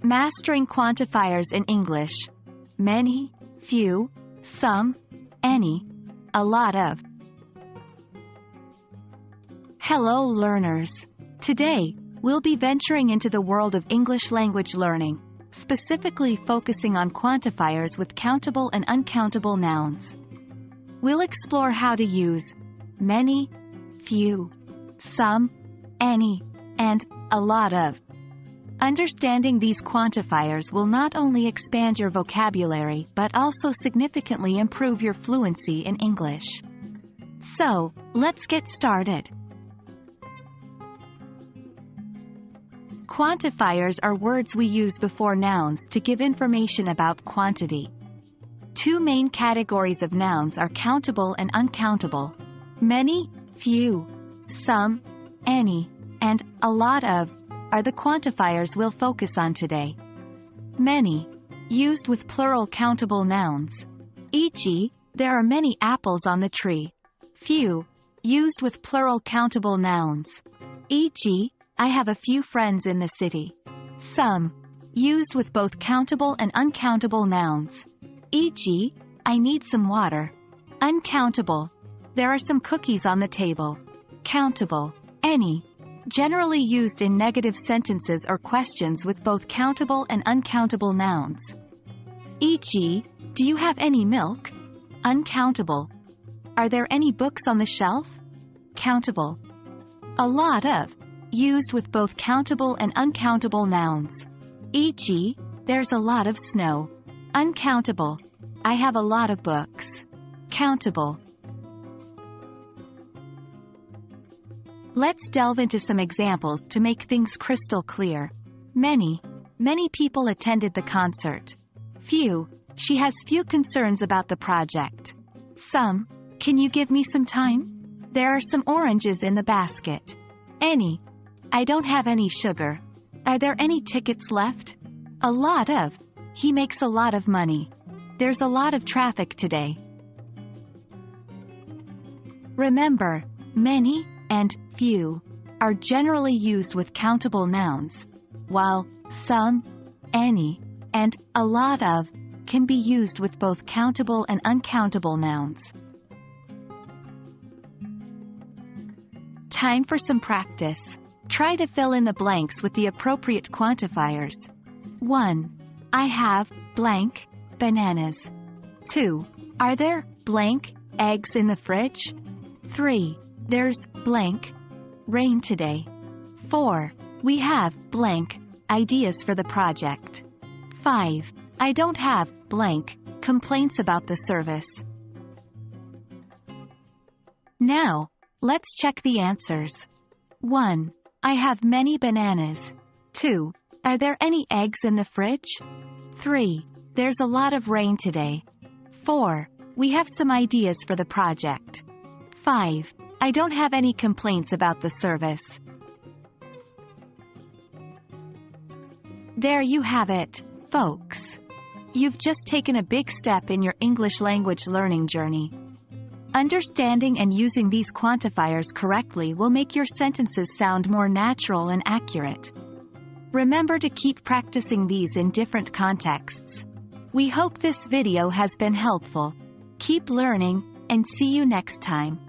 Mastering quantifiers in English. Many, few, some, any, a lot of. Hello learners. Today, we'll be venturing into the world of English language learning, specifically focusing on quantifiers with countable and uncountable nouns. We'll explore how to use many, few, some, any, and a lot of. Understanding these quantifiers will not only expand your vocabulary but also significantly improve your fluency in English. So, let's get started. Quantifiers are words we use before nouns to give information about quantity. Two main categories of nouns are countable and uncountable. Many, few, some, any, and a lot of are the quantifiers we'll focus on today. Many, used with plural countable nouns. E.g., there are many apples on the tree. Few, used with plural countable nouns. E.g., I have a few friends in the city. Some, used with both countable and uncountable nouns. E.g., I need some water. Uncountable, there are some cookies on the table. Countable, any, generally used in negative sentences or questions with both countable and uncountable nouns. E.g., do you have any milk? Uncountable, are there any books on the shelf? Countable. A lot of, used with both countable and uncountable nouns. E.g., there's a lot of snow. Uncountable, I have a lot of books. Countable. Let's delve into some examples to make things crystal clear. Many people attended the concert. Few, she has few concerns about the project. Some, can you give me some time? There are some oranges in the basket. Any, I don't have any sugar. Are there any tickets left? A lot of, he makes a lot of money. There's a lot of traffic today. Remember, many and few are generally used with countable nouns, while some, any, and a lot of can be used with both countable and uncountable nouns. Time for some practice. Try to fill in the blanks with the appropriate quantifiers. 1. I have blank bananas. 2. Are there blank eggs in the fridge? 3. There's blank rain today. 4. We have blank ideas for the project. 5. I don't have blank complaints about the service. Now, let's check the answers. 1. I have many bananas. 2. Are there any eggs in the fridge? 3. There's a lot of rain today. 4. We have some ideas for the project. 5. I don't have any complaints about the service. There you have it, folks. You've just taken a big step in your English language learning journey. Understanding and using these quantifiers correctly will make your sentences sound more natural and accurate. Remember to keep practicing these in different contexts. We hope this video has been helpful. Keep learning, and see you next time.